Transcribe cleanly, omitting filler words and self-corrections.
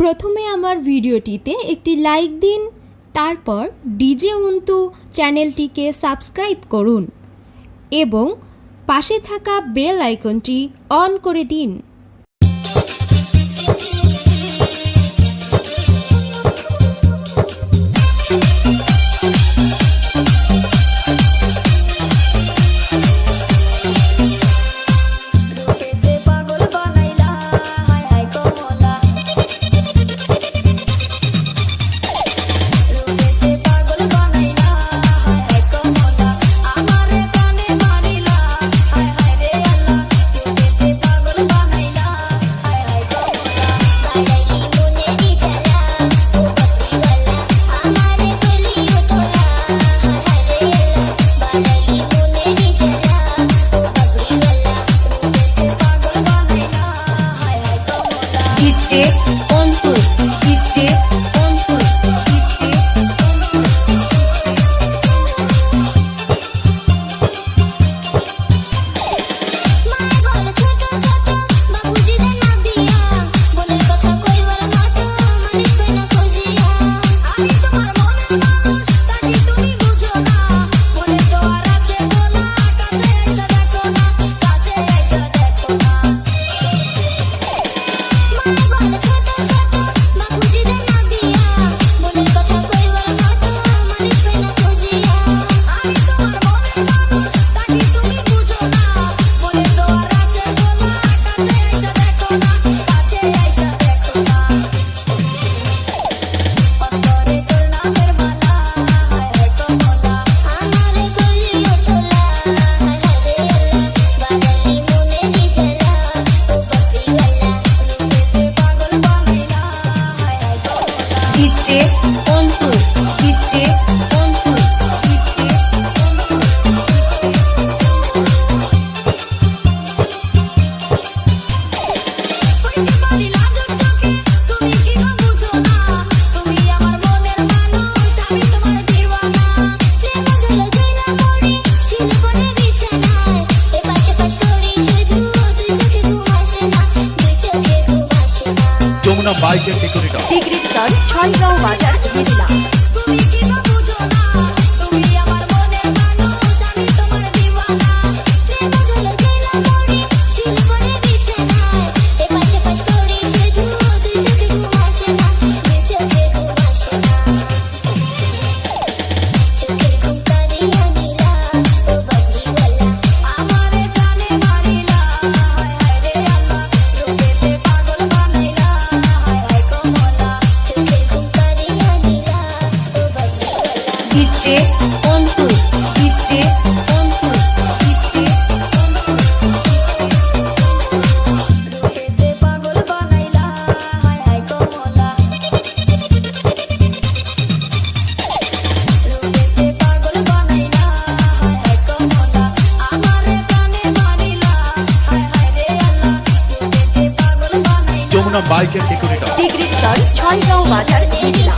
প্রথমে আমার ভিডিওটিতে একটি লাইক দিন, তারপর ডিজে অন্তু চ্যানেলটিকে সাবস্ক্রাইব করুন এবং পাশে থাকা বেল আইকনটি অন করে দিন। DJ Ontu, DJ Ontu, DJ Ontu, DJ Ontu, Jamuna bike and decorator degree star Chhaygaon Bazar জেলা। DJ Ontu, DJ Ontu, DJ Jamuna bike and decorator degree star Chhaygaon Bazar জেলা।